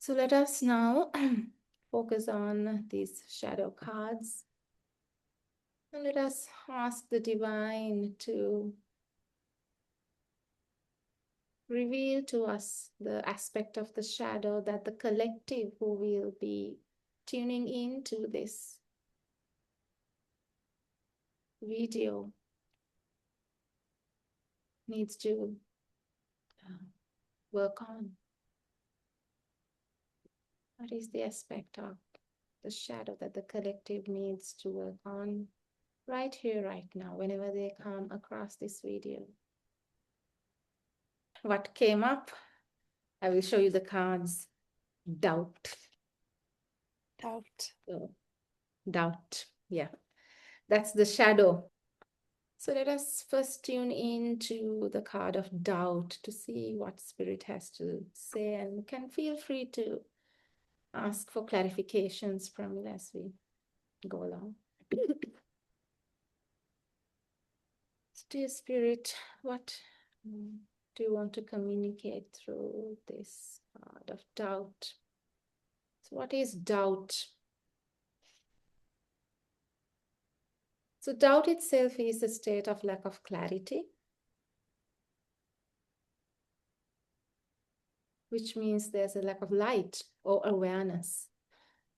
So let us now focus on these shadow cards. And let us ask the divine to reveal to us the aspect of the shadow that the collective who will be tuning into this video needs to work on. What is the aspect of the shadow that the collective needs to work on right here, right now, whenever they come across this video? What came up? I will show you the cards. Doubt. Doubt. So, doubt. Yeah, that's the shadow. So let us first tune into the card of doubt to see what Spirit has to say, and can feel free to ask for clarifications from it as we go along. Dear Spirit, what do you want to communicate through this card of doubt? So what is doubt? So doubt itself is a state of lack of clarity, which means there's a lack of light or awareness.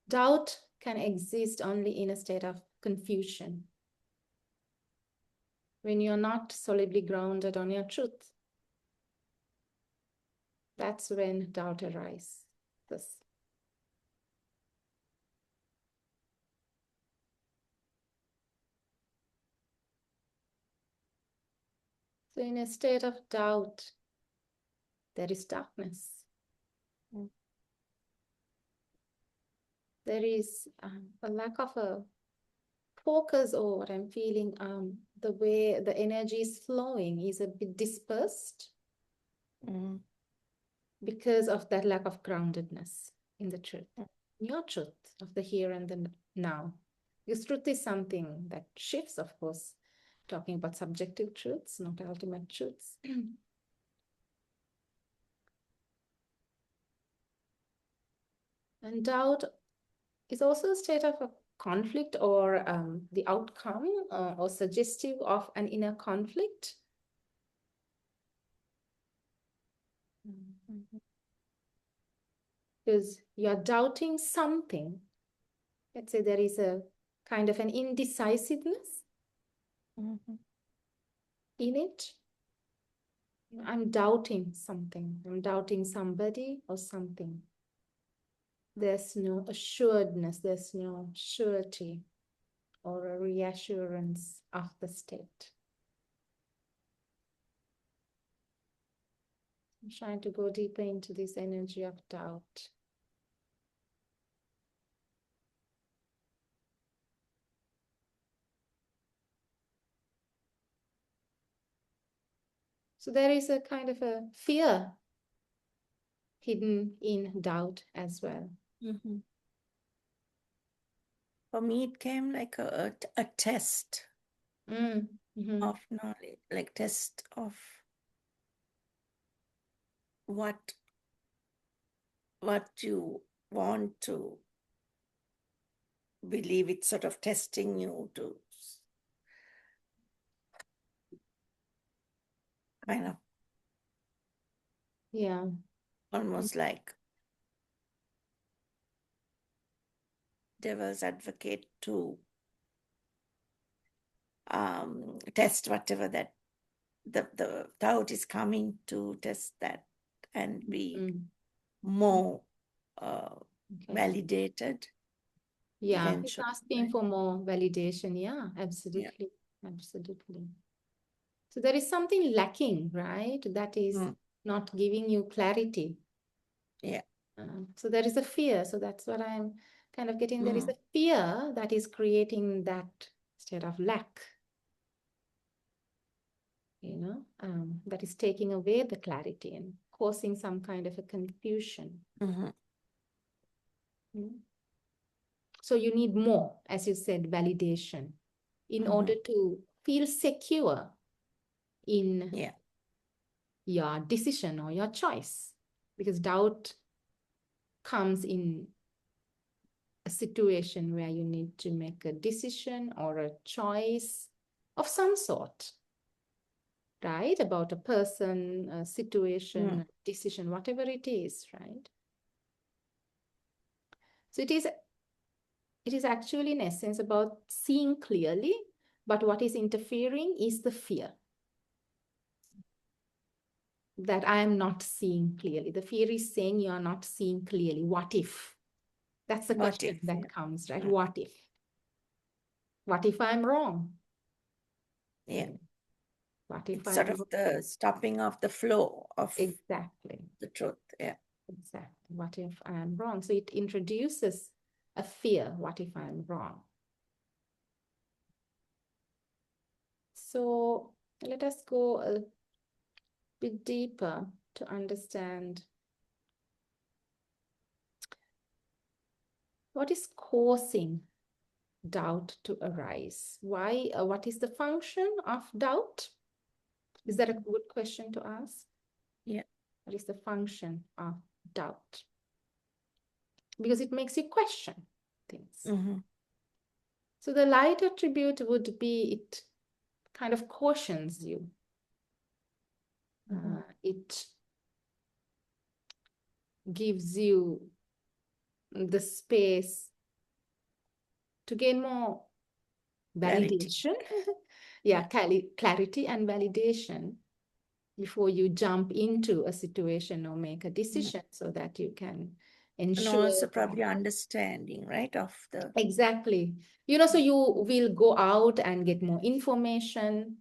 Doubt can exist only in a state of confusion, when you're not solidly grounded on your truth. That's when doubt arises. So in a state of doubt, there is darkness. There is a lack of a focus, or what I'm feeling, the way the energy is flowing is a bit dispersed because of that lack of groundedness in the truth, your truth of the here and the now. Because truth is something that shifts, of course, talking about subjective truths, not ultimate truths. And doubt is also a state of a conflict, or the outcome or suggestive of an inner conflict. Because you're doubting something. Let's say there is a kind of an indecisiveness in it. I'm doubting something. I'm doubting somebody or something. There's no assuredness. There's no surety or a reassurance of the state. I'm trying to go deeper into this energy of doubt. So there is a kind of a fear hidden in doubt as well. For me, it came like a test of knowledge, like test of what you want to believe. It's sort of testing you to kind of, Yeah, almost like devil's advocate to test whatever that the doubt is coming to test that and be more validated. Yeah, it's Eventually, asking right? for more validation. Yeah, absolutely. Yeah. Absolutely. So there is something lacking, right? That is not giving you clarity. Yeah. So there is a fear. So that's what I'm kind of getting. There is a fear that is creating that state of lack, that is taking away the clarity and causing some kind of a confusion. So you need more, as you said, validation in order to feel secure in your decision or your choice. Because doubt comes in a situation where you need to make a decision or a choice of some sort, right? About a person, a situation, a decision, whatever it is, right? So it is actually in essence about seeing clearly, but what is interfering is the fear that I am not seeing clearly. The fear is saying you are not seeing clearly. What if? That's the question that comes, right? What if? What if I'm wrong? Yeah. What if It's sort I'm of the stopping of the flow of exactly the truth. Yeah. exactly? What if I'm wrong? So it introduces a fear. What if I'm wrong? So let us go a bit deeper to understand what is causing doubt to arise. Why? What is the function of doubt? Is that a good question to ask? Yeah. What is the function of doubt? Because it makes you question things. So the light attribute would be it kind of cautions you. It gives you the space to gain more validation. Clarity and validation before you jump into a situation or make a decision so that you can ensure. And also probably understanding, right, of the... Exactly. So you will go out and get more information,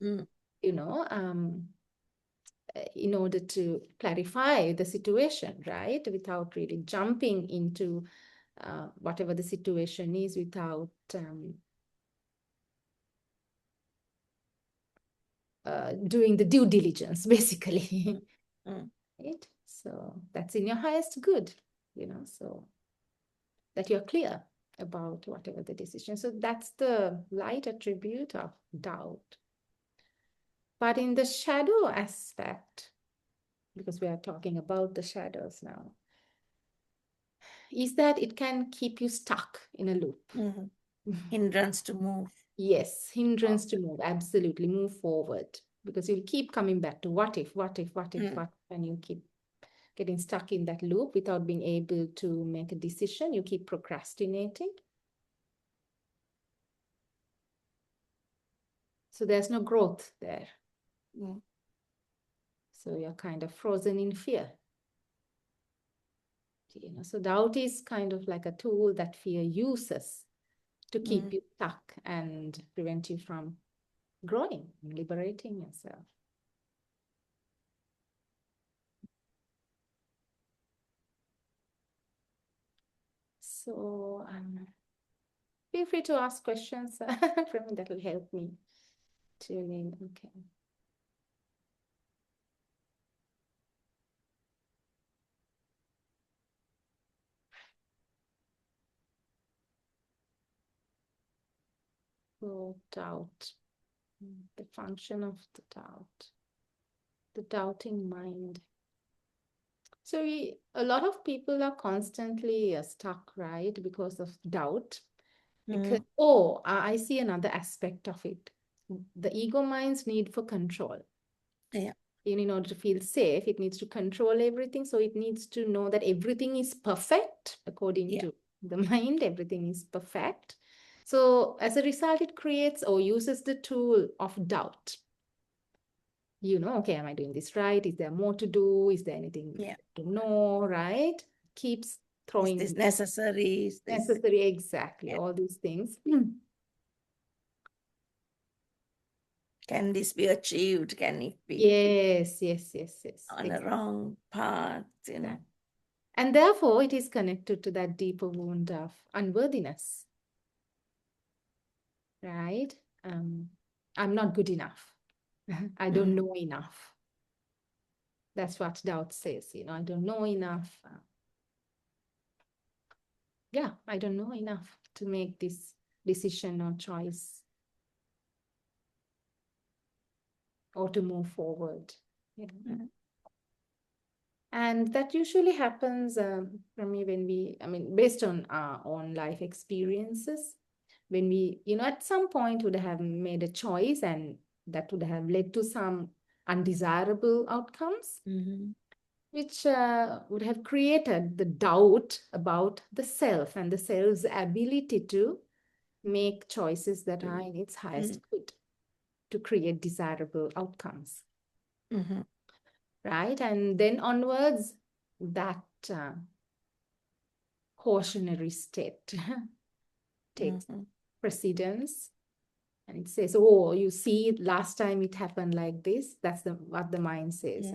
in order to clarify the situation, right? Without really jumping into whatever the situation is without doing the due diligence, basically. Right? So that's in your highest good, so that you're clear about whatever the decision. So that's the light attribute of doubt. But in the shadow aspect, because we are talking about the shadows now, is that it can keep you stuck in a loop. Hindrance to move. Yes, hindrance to move, absolutely, move forward. Because you'll keep coming back to what if, and you keep getting stuck in that loop without being able to make a decision. You keep procrastinating. So there's no growth there. So you're kind of frozen in fear. So doubt is kind of like a tool that fear uses to keep you stuck and prevent you from growing and liberating yourself. So feel free to ask questions from me. That will help me tune in. Okay. So doubt, the function of the doubt, the doubting mind. So a lot of people are constantly stuck, right, because of doubt. Because, I see another aspect of it. The ego mind's need for control. Yeah. In order to feel safe, it needs to control everything. So it needs to know that everything is perfect according to the mind. Everything is perfect. So as a result, it creates or uses the tool of doubt. Okay, am I doing this right? Is there more to do? Is there anything to know, right? Keeps throwing. Is this necessary? Is this necessary? Exactly. All these things. Can this be achieved? Can it be? Yes. On a wrong path, And therefore, it is connected to that deeper wound of unworthiness, right? I'm not good enough. I don't know enough. That's what doubt says, I don't know enough. I don't know enough to make this decision or choice or to move forward. And that usually happens for me when based on our own life experiences, when we, at some point would have made a choice and that would have led to some undesirable outcomes, which would have created the doubt about the self and the self's ability to make choices that are in its highest good to create desirable outcomes. Right? And then onwards, that cautionary state takes precedence. And it says, oh, you see, last time it happened like this. That's what the mind says.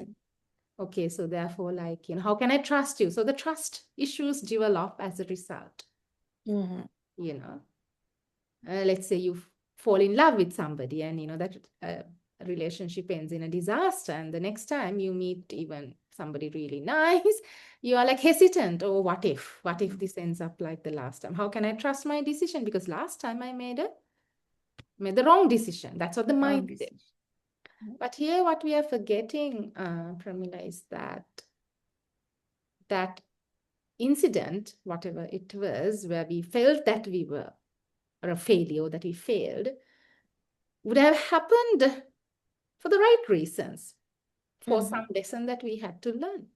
Okay, so therefore, how can I trust you? So the trust issues develop as a result. Let's say you fall in love with somebody and, that relationship ends in a disaster. And the next time you meet even somebody really nice, you are like hesitant. Oh, what if this ends up like the last time? How can I trust my decision? Because last time I made the wrong decision. That's what the mind did. But here what we are forgetting, Pramila, is that incident, whatever it was, where we felt that we were, or a failure that we failed, would have happened for the right reasons, for some lesson that we had to learn.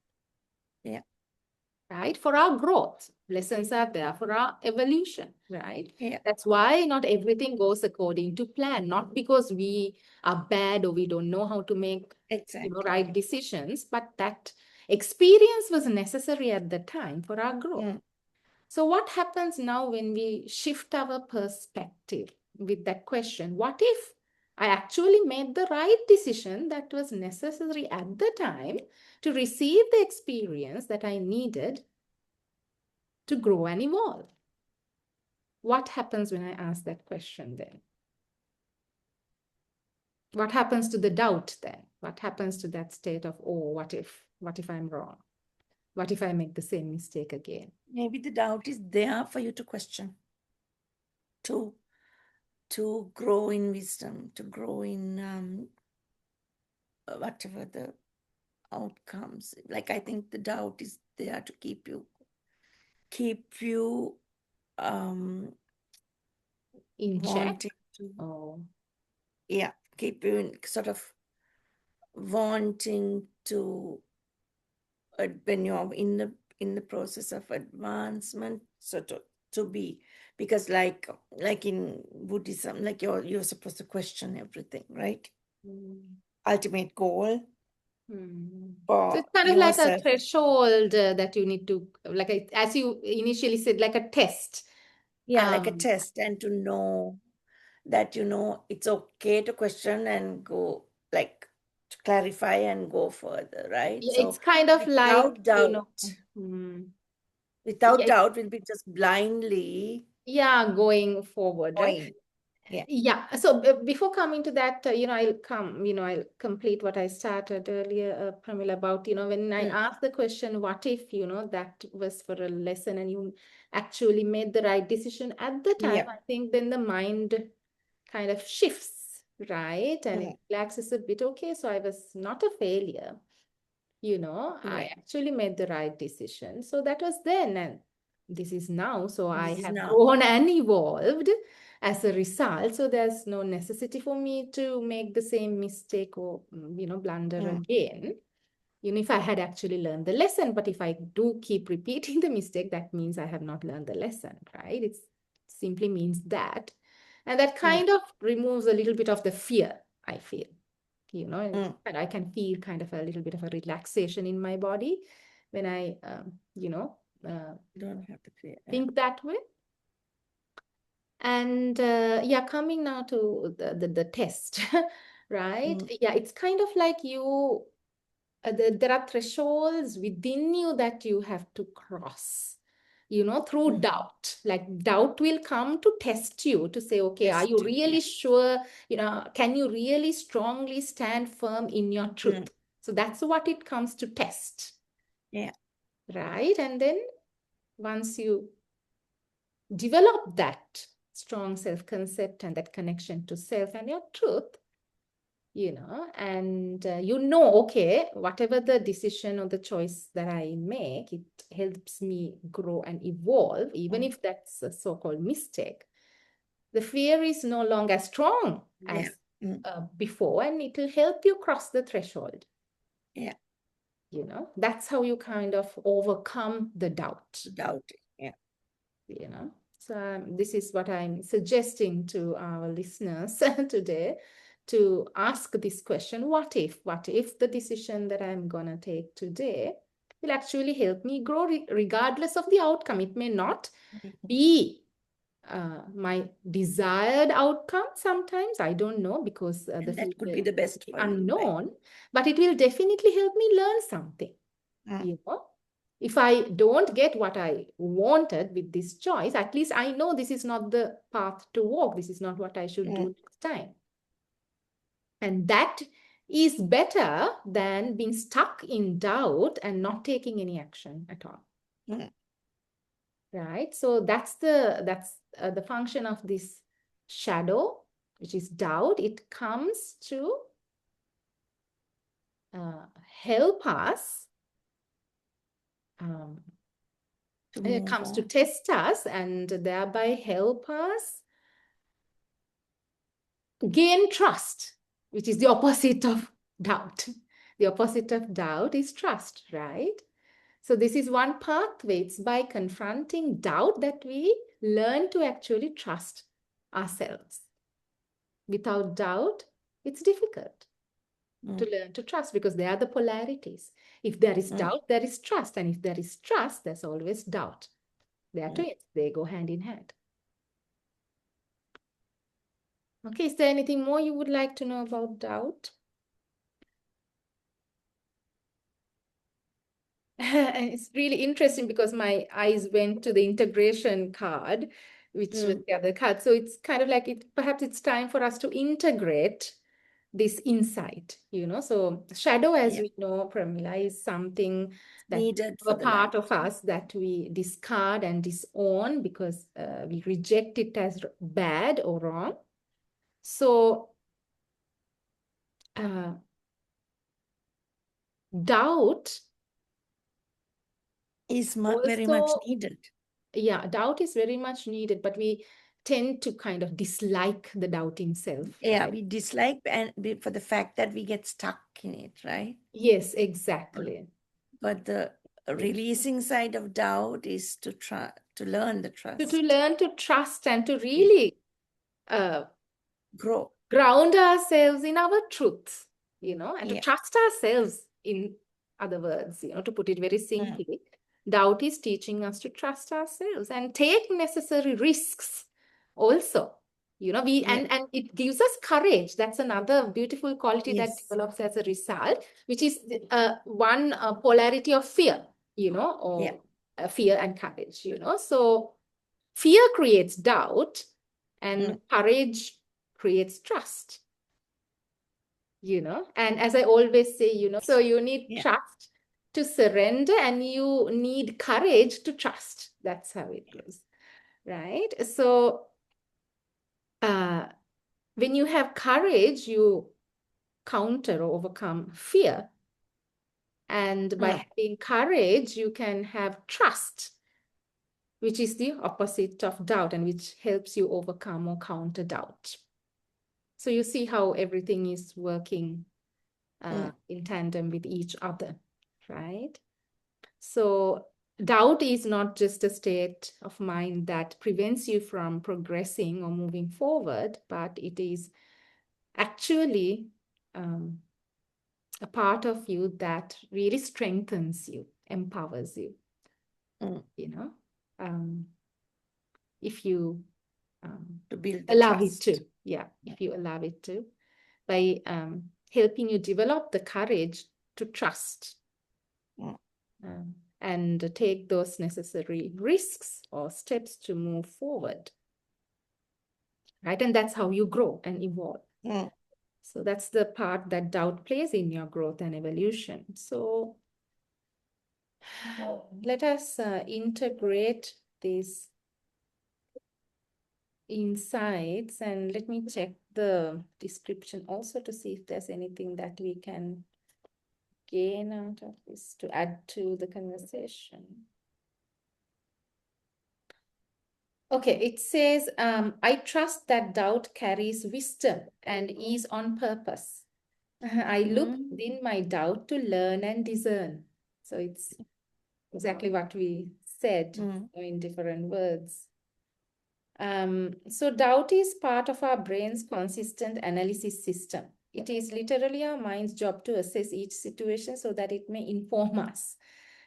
Right? For our growth. Lessons are there for our evolution, right? That's why not everything goes according to plan, not because we are bad or we don't know how to make right decisions, but that experience was necessary at the time for our growth. So what happens now when we shift our perspective with that question? What if I actually made the right decision that was necessary at the time to receive the experience that I needed to grow and evolve? What happens when I ask that question then? What happens to the doubt then? What happens to that state of, oh, what if I'm wrong? What if I make the same mistake again? Maybe the doubt is there for you to question, to grow in wisdom, to grow in whatever the outcomes. Like, I think the doubt is there to keep you in wanting check? to keep you in sort of wanting to when you're in the process of advancement, so to be, because like in Buddhism, like you're supposed to question everything, right? Ultimate goal for so it's kind of like a threshold that you need to, as you initially said, like a test. Like a test, and to know that it's okay to question and go, like, to clarify and go further, right? So it's kind of like, doubt, without doubt, will be just blindly going forward, right? So before coming to that, I'll complete what I started earlier, Pramila, about, when I asked the question, what if, that was for a lesson and you actually made the right decision at the time, I think then the mind kind of shifts, right? And it relaxes a bit. Okay, so I was not a failure. I actually made the right decision. So that was then, and this is now. So I have grown and evolved as a result. So there's no necessity for me to make the same mistake or, blunder again. If I had actually learned the lesson, but if I do keep repeating the mistake, that means I have not learned the lesson, right? It simply means that. And that kind of removes a little bit of the fear, I feel. And I can feel kind of a little bit of a relaxation in my body when I, don't have to fear. think that way. And coming now to the test, right? It's kind of like there are thresholds within you that you have to cross, through doubt. Like doubt will come to test you to say, okay, are you really sure? Can you really strongly stand firm in your truth? So that's what it comes to test. Right? And then once you develop that strong self-concept and that connection to self and your truth, and okay, whatever the decision or the choice that I make, it helps me grow and evolve, even if that's a so-called mistake. The fear is no longer strong as before, and it will help you cross the threshold. Yeah. That's how you kind of overcome the doubt. Yeah. So this is what I'm suggesting to our listeners today, to ask this question: what if the decision that I'm gonna take today will actually help me grow regardless of the outcome? It may not be my desired outcome sometimes, I don't know, because the that could future be the best is for you, right? unknown, but it will definitely help me learn something. If I don't get what I wanted with this choice, at least I know this is not the path to walk. This is not what I should do next time. And that is better than being stuck in doubt and not taking any action at all. Right? So that's the function of this shadow, which is doubt. It comes to help us. It comes to test us and thereby help us gain trust, which is the opposite of doubt. The opposite of doubt is trust, right? So this is one pathway. It's by confronting doubt that we learn to actually trust ourselves. Without doubt, it's difficult to learn to trust, because they are the polarities. If there is doubt, there is trust. And if there is trust, there's always doubt. They are twins. They go hand in hand. Okay, is there anything more you would like to know about doubt? It's really interesting because my eyes went to the integration card, which was the other card. So it's kind of like perhaps it's time for us to integrate this insight, So shadow, as we know, Premila, is something that needed a part of us that we discard and disown because we reject it as bad or wrong. So doubt is very much needed. Yeah, doubt is very much needed, but we tend to kind of dislike the doubting self. Yeah, right? We dislike for the fact that we get stuck in it, right? Yes, exactly. But the releasing side of doubt is to learn the trust. To learn to trust and to really ground ourselves in our truth, and to trust ourselves, in other words, to put it very simply. Doubt is teaching us to trust ourselves and take necessary risks also. And it gives us courage. That's another beautiful quality that develops as a result, which is one polarity of fear, or fear and courage, So fear creates doubt and courage creates trust, And as I always say, so you need trust to surrender and you need courage to trust. That's how it goes, right? So when you have courage, you counter or overcome fear. And by having courage, you can have trust, which is the opposite of doubt and which helps you overcome or counter doubt. So you see how everything is working in tandem with each other, right? So doubt is not just a state of mind that prevents you from progressing or moving forward, but it is actually a part of you that really strengthens you, empowers you, if you to build allow it to. If you allow it to, by helping you develop the courage to trust and take those necessary risks or steps to move forward. Right? And that's how you grow and evolve. So that's the part that doubt plays in your growth and evolution. So let us integrate this insights, and let me check the description also to see if there's anything that we can gain out of this to add to the conversation. Okay, it says, I trust that doubt carries wisdom and is on purpose. I look Mm, within my doubt to learn and discern. So it's exactly what we said mm. in different words. So doubt is part of our brain's consistent analysis system. It is literally our mind's job to assess each situation so that it may inform us.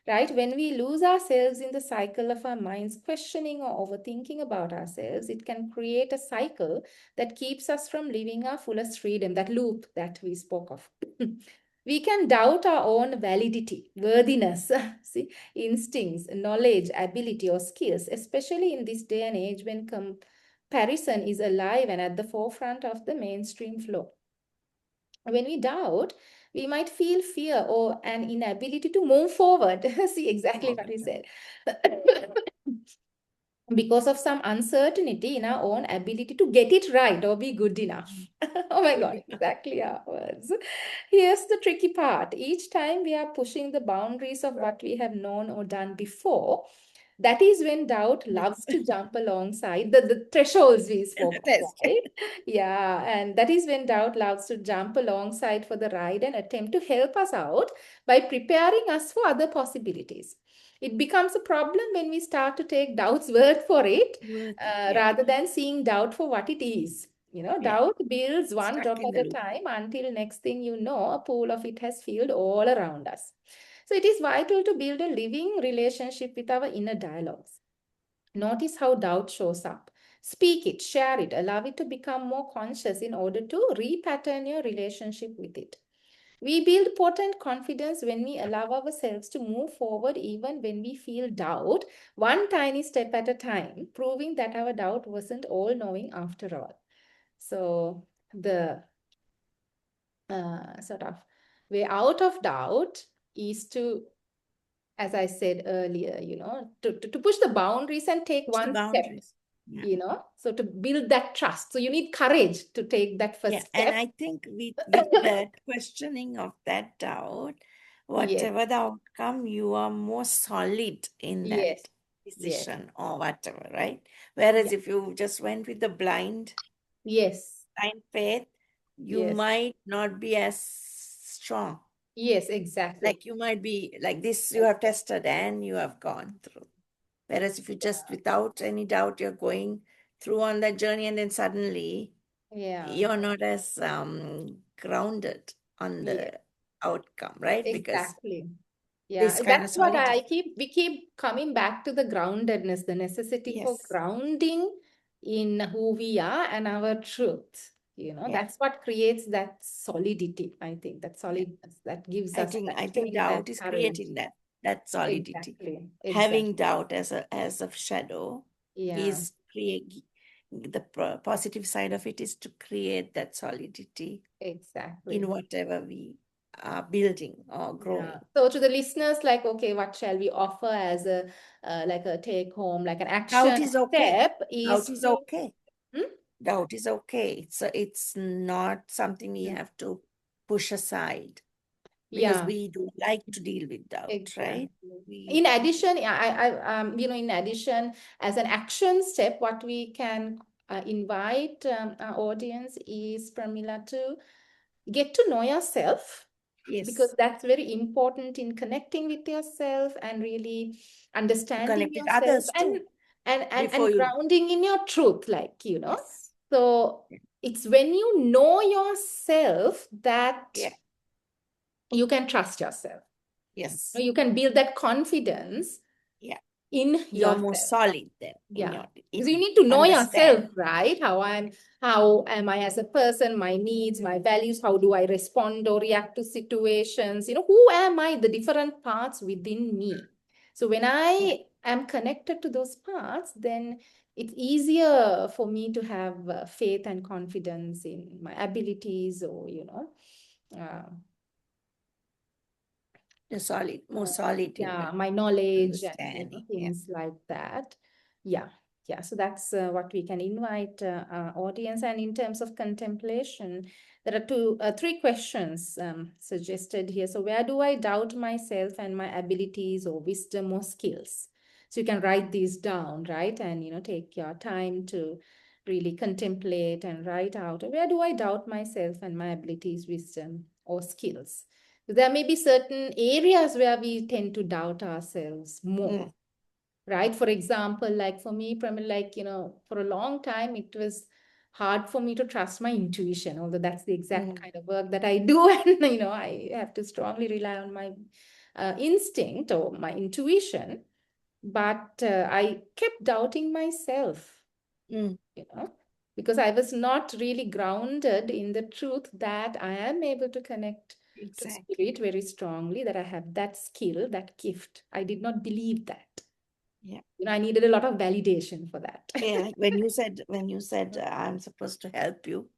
Right? When we lose ourselves in the cycle of our minds questioning or overthinking about ourselves, it can create a cycle that keeps us from living our fullest freedom, that loop that we spoke of. We can doubt our own validity, worthiness, see, instincts, knowledge, ability, or skills, especially in this day and age when comparison is alive and at the forefront of the mainstream flow. When we doubt, we might feel fear or an inability to move forward. See exactly what he said. Because of some uncertainty in our own ability to get it right or be good enough. Oh my God, exactly our words. Here's the tricky part. Each time we are pushing the boundaries of what we have known or done before, that is when doubt Yes. loves to jump alongside the thresholds we spoke of, That's right? Yeah, and that is when doubt loves to jump alongside for the ride and attempt to help us out by preparing us for other possibilities. It becomes a problem when we start to take doubt's word for it worth it. Yeah. rather than seeing doubt for what it is. Yeah. Doubt builds one Stuck drop in at the a loop. time until next thing you know, a pool of it has filled all around us. So it is vital to build a living relationship with our inner dialogues. Notice how doubt shows up. Speak it, share it, allow it to become more conscious in order to repattern your relationship with it. We build potent confidence when we allow ourselves to move forward even when we feel doubt, one tiny step at a time, proving that our doubt wasn't all knowing after all. So, the sort of way out of doubt is to, as I said earlier, to push the boundaries and take Push the one step, boundaries. Yeah. so to build that trust. So, you need courage to take that Yeah. first And step. I think with that questioning of that doubt, Yes, whatever the outcome, you are more solid in that yes, yes, decision or whatever, right? Whereas yeah, if you just went with the yes, blind faith, you yes, might not be as strong. yes, exactly. Like you might be like this, you have Exactly. tested and you have gone through. Whereas if you just Yeah. without any doubt, you're going through on that journey and then suddenly Yeah. you're not as grounded on Yeah. the outcome, right? Because Exactly. this Yeah. kind of That's what solidity. we keep coming back to the groundedness, the necessity for Yes. grounding in who we are and our truth. Yeah. That's what creates that solidity, I think, that Yeah. solidness that gives us that I think strength and doubt is courage. creating that solidity. Exactly. Having Exactly. doubt as a shadow Yeah. is create the positive side of it is to create that solidity in Exactly. whatever we are building or Yeah. growing. So to the listeners, like, okay, what shall we offer as a like a take home, like an Doubt action is okay. step Doubt is is to, okay. hmm? Doubt is okay. It's not something we Mm. have to push aside because Yeah, we do like to deal with doubt, right? exactly. We In addition, you know, in addition, as an action step, what we can invite our audience is, Pramila, to get to know yourself, because yes, that's very important in connecting with yourself and really to understanding connect with yourself others and too before you. grounding in your truth, Yes. so it's when you know yourself that Yeah. you can trust yourself. Yes. You can build that confidence Yeah. in You're more yourself. solid then in Yeah. your Because you in need to know yourself, understand. right? How am I as a person, my needs, my values, how do I respond or react to situations? Who am I, the different parts within me? So when Yeah. I am connected to those parts, then it's easier for me to have faith and confidence in my abilities or, uh, You're solid, more uh, solid in yeah, your my knowledge and understanding. Yeah. things like that. Yeah. Yeah, so that's what we can invite our audience. And in terms of contemplation, there are three questions suggested here. So where do I doubt myself and my abilities or wisdom or skills? So you can write these down, right? And, take your time to really contemplate and write out, where do I doubt myself and my abilities, wisdom, or skills? There may be certain areas where we tend to doubt ourselves more, Mm, right? For example, like for me, for a long time, it was hard for me to trust my intuition, although that's the exact mm, kind of work that I do. And, I have to strongly rely on my instinct or my intuition. But I kept doubting myself, mm. you know, because I was not really grounded in the truth that I am able to connect to Exactly. spirit very strongly, that I have that skill, that gift. I did not believe that. Yeah. I needed a lot of validation for that. Yeah, like when you said I'm supposed to help you,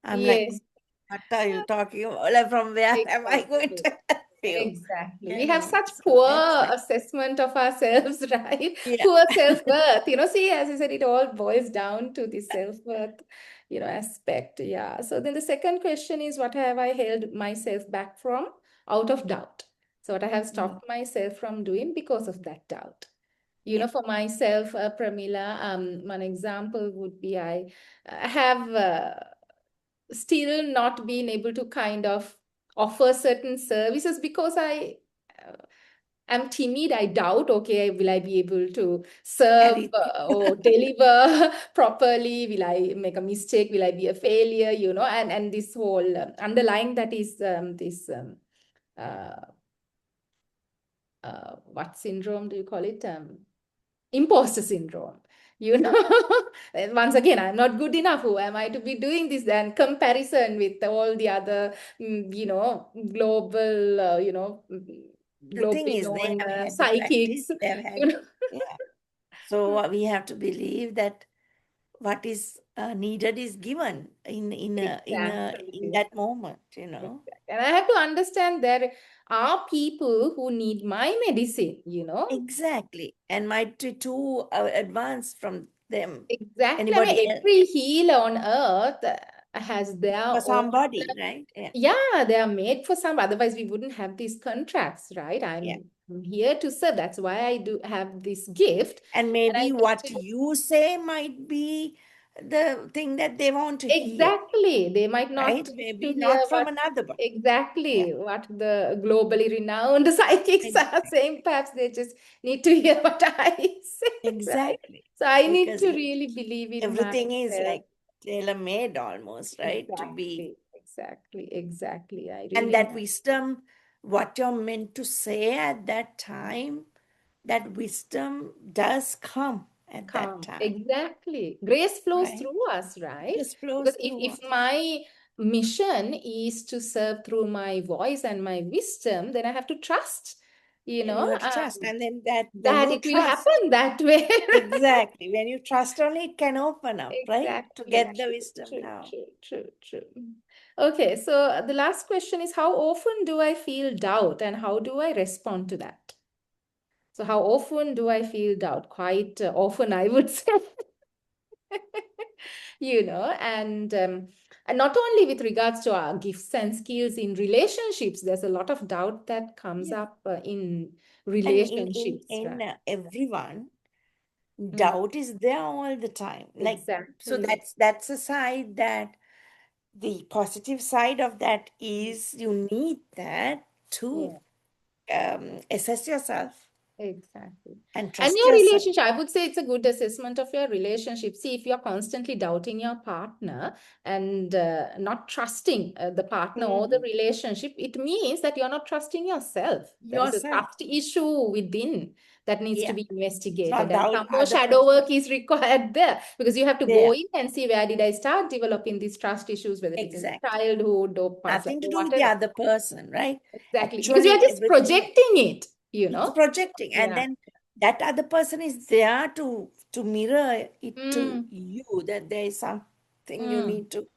I'm like, Yes, what are you talking about? Like, from where am I going exactly. to help you? Exactly. We You have know, such so poor that's like, assessment of ourselves, right? yeah. Poor self-worth. See, as I said, it all boils down to the self-worth, aspect. Yeah. So then the second question is, what have I held myself back from out of doubt? So what I have Mm, stopped myself from doing because of that doubt. yeah. For myself, Pramila, one example would be I have still not been able to kind of offer certain services because I am timid. I doubt, okay, will I be able to serve Carry. or deliver properly? Will I make a mistake? Will I be a failure? And this whole underlying that is this uh, what syndrome do you call it? Imposter syndrome. And once again, I'm not good enough. Who am I to be doing this? Then comparison with all the other, global, The thing globally is, they known have had the practice, psychics. they've had, You know, yeah. So we have to believe that what is needed is given in exactly. that moment, you know. Exactly. And I have to understand there are people who need my medicine. Exactly. And might be too advanced from them. Exactly. I Anybody mean, else? every healer on earth has their For own. somebody, right? Yeah. Yeah, they are made for some. Otherwise, we wouldn't have these contracts, right? Yeah. I'm here to serve. That's why I do have this gift, And and I maybe need what to. you say might be the thing that they want to hear, Exactly. They might not right? need to Maybe hear not from what another one. Yeah. exactly what the globally renowned psychics are Exactly. saying. Perhaps they just need to hear what I say, right? Exactly. So I need Because to really believe in everything is myself. like tailor-made almost, right? To be, Exactly. I and really that wisdom, what you're meant to say at that time, that wisdom does come at that calm. time, Exactly. Grace flows right? through us, right? Just flows Because if, through if us. my mission is to serve through my voice and my wisdom, then I have to trust, And you have to trust. And then that when that you it will trust, happen that way. exactly, when you trust only, it can open up, right? To Exactly. get the wisdom True, now. true, true, true, true. Okay, so the last question is, how often do I feel doubt and how do I respond to that? So how often do I feel doubt? Quite often, I would say. And not only with regards to our gifts and skills in relationships, there's a lot of doubt that comes Yeah. up in And relationships, right? everyone, Mm, doubt is there all the time. Like, so exactly. that's a side that the positive side of that is you need that to Yeah. assess yourself Exactly. and And trust your yourself. relationship, I would say it's a good assessment of your relationship. See, if you're constantly doubting your partner and not trusting the partner or the Mhm. relationship, it means that you're not trusting yourself. There is a Yourself. trust issue within that needs to Yeah. be It's investigated. not And doubt some more other shadow person. work is required there because you have to go There. in and see where did I start developing these trust issues, whether it is in the Exactly. childhood or past life Nothing to or do with the whatever. other person, right? Exactly. Because you are Actually, just everything projecting it, it's projecting, and Yeah. then that other person is there to mirror it to Mm, you that there is something mm. you need to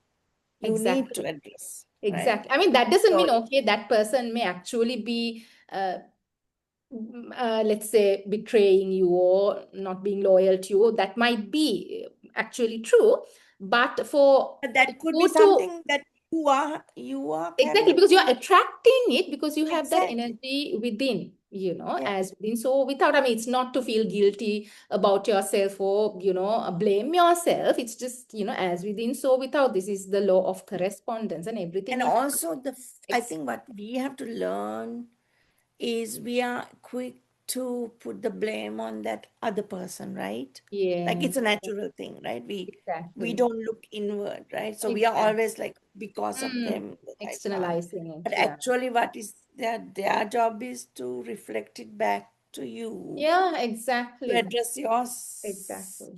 Exactly. address, right? Exactly. I mean, that doesn't So mean, okay, that person may actually be let's say, betraying you or not being loyal to you, that might be actually true. But for But that could be you to something that you are exactly, carrying. because you're attracting it because you have that Exactly. energy within, Yeah. as within. So without, I mean, it's not to feel guilty about yourself or, blame yourself. It's just, as within, so without. This is the law of correspondence, and everything And is also I ex think what we have to learn is we are quick to put the blame on that other person, right? Like yeah, it's a natural thing, right? We exactly. don't look inward, right? So we are Exactly. always like, because of Mm, them that I pass. externalizing But it, yeah. actually what is their job is to reflect it back to you, Yeah, to exactly. address Exactly.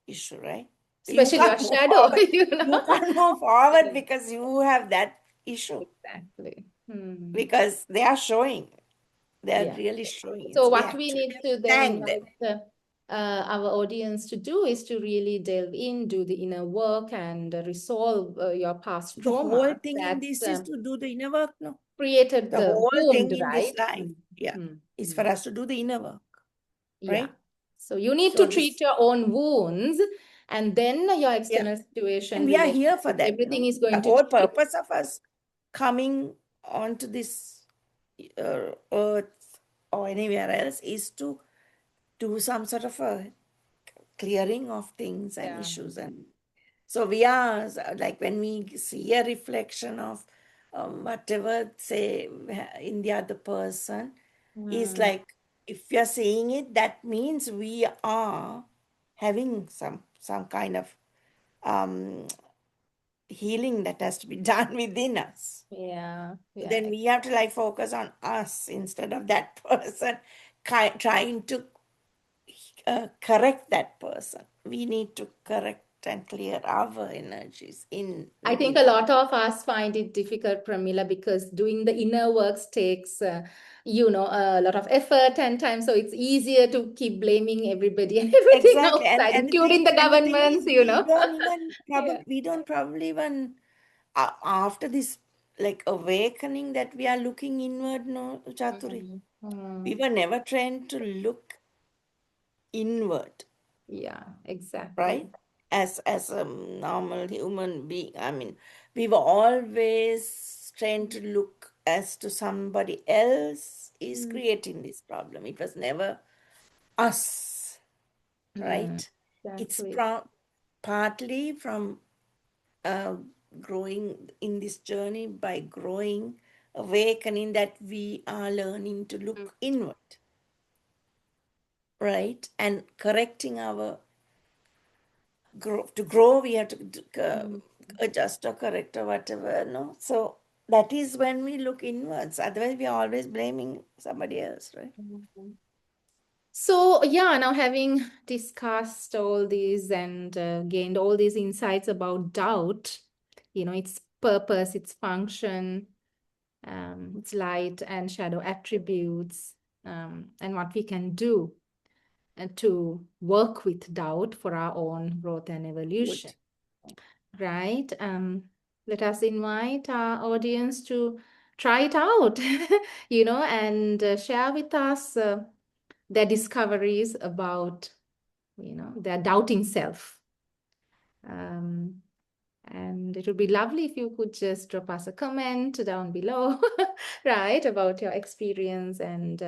issue, right? You Especially your can't move shadow, forward. You can't move forward Yeah, because you have that issue, exactly. Hmm. because they are showing. They are Yeah. really showing it. So So we what we actually need have to to then thank them. invite our audience to do is to really delve in, do the inner work, and resolve your past The whole trauma thing in that this is to do the inner work, no? created The the whole wound, thing in this right? life, Mm, yeah, mm, is mm. for us to do the inner work, Yeah. right? So you need So to treat this, your own wounds, and then your yeah. external And situation, we are here for relationship, that, everything no? is The going to whole change. purpose of us coming onto this earth or anywhere else is to do some sort of a clearing of things and Yeah. issues. And so we are like, when we see a reflection of whatever, say, in the other person, is Mm, like, if we are seeing it, that means we are having some kind of um, healing that has to be done within us. yeah. So Yeah. then we have to like focus on us instead of that person, trying to correct that person. We need to correct and clear our energies in I think within a us. lot of us find it difficult, Pramila, because doing the inner works takes, a lot of effort and time. So it's easier to keep blaming everybody and everything Exactly. And outside, and the including thing the and the thing governments, is, Yeah. we don't probably even after this like awakening that we are looking inward, no, Chaturi. Mm, We mm. were never trained to look inward, Yeah, exactly. right? As a normal human being. I mean, we were always trained to look as to somebody else is Mm, creating this problem. It was never us, mm, right? It's exactly. partly from uh, growing in this journey, by growing, awakening, that we are learning to Mm, look inward, right? And correcting our grow, we have to mm, adjust or correct or whatever, no? So that is when we look inwards. Otherwise, we are always blaming somebody else, right? mm. So, yeah, now having discussed all these and gained all these insights about doubt, its purpose, its function, its light and shadow attributes, and what we can do to work with doubt for our own growth and evolution, Good. right? Let us invite our audience to try it out, and share with us their discoveries about, their doubting self. Um, and it would be lovely if you could just drop us a comment down below, right, about your experience and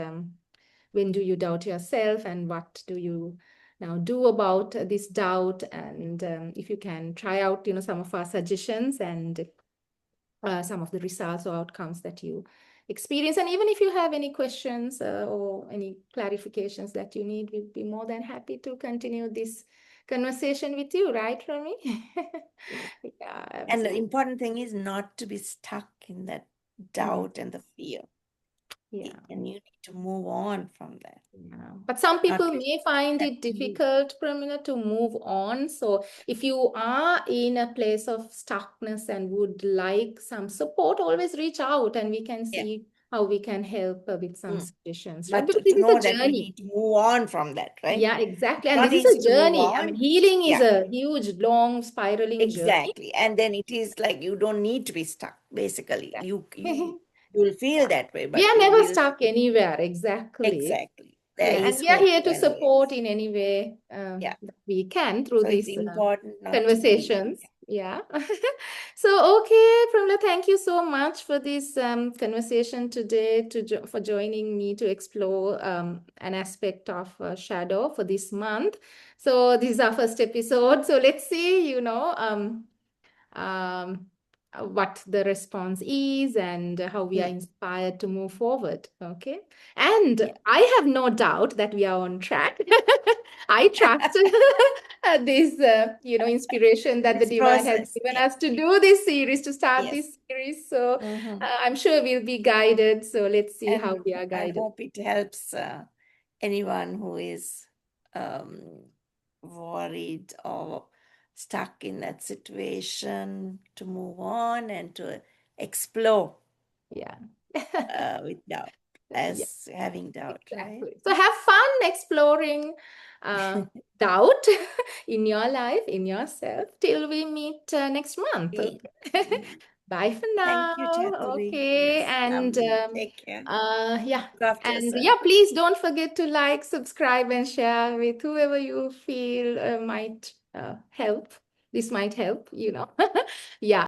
when do you doubt yourself and what do you now do about this doubt? And if you can try out, some of our suggestions and some of the results or outcomes that you experience. And even if you have any questions or any clarifications that you need, we'd be more than happy to continue this conversation with you, right, Rami? Yeah, And the absolutely. important thing is not to be stuck in that Mm, doubt and the fear. yeah. And you need to move on from that. Yeah. But some Not people to may find that it you. difficult, Pramila, to move on. So if you are in a place of stuckness and would like some support, always reach out and we can Yeah. see how we can help with some Mm. suggestions, right? But Because to this is know a that we journey. need to move on from that, right? Yeah, exactly. It's And not this is easy a to move journey. I on. mean, healing is Yeah. a huge, long, spiraling journey. Exactly. And then it is like you don't need to be stuck, basically. You you'll feel that way, We but are you never will stuck anywhere. Exactly. exactly. There Yeah, and is we are hope here to support anyways. in any way Yeah. that we can through So it's these important not to be. conversations. Yeah. So, okay, Pramila, thank you so much for this conversation today, for joining me to explore an aspect of shadow for this month. So, this is our first episode. So, let's see, um, what the response is and how we are Mm, inspired to move forward. Okay. And yeah. I have no doubt that we are on track. I trust this, inspiration that the This divine has process. given Yeah. us to do this series, to start Yes. this series. So Hmm. I'm sure we'll be guided. So let's see how And we are I guided. hope it helps anyone who is um, worried or stuck in that situation to move on and to explore Yeah. with doubt, Yeah. as having doubt, right? Exactly. So have fun exploring doubt in your life, in yourself, till we meet next month. Okay. Okay. Bye for Thank you, now. Chathuri. Okay. Yes, And lovely. Take care. yeah. Look after And yourself. yeah, please don't forget to like, subscribe, and share with whoever you feel might help. This might help. Yeah.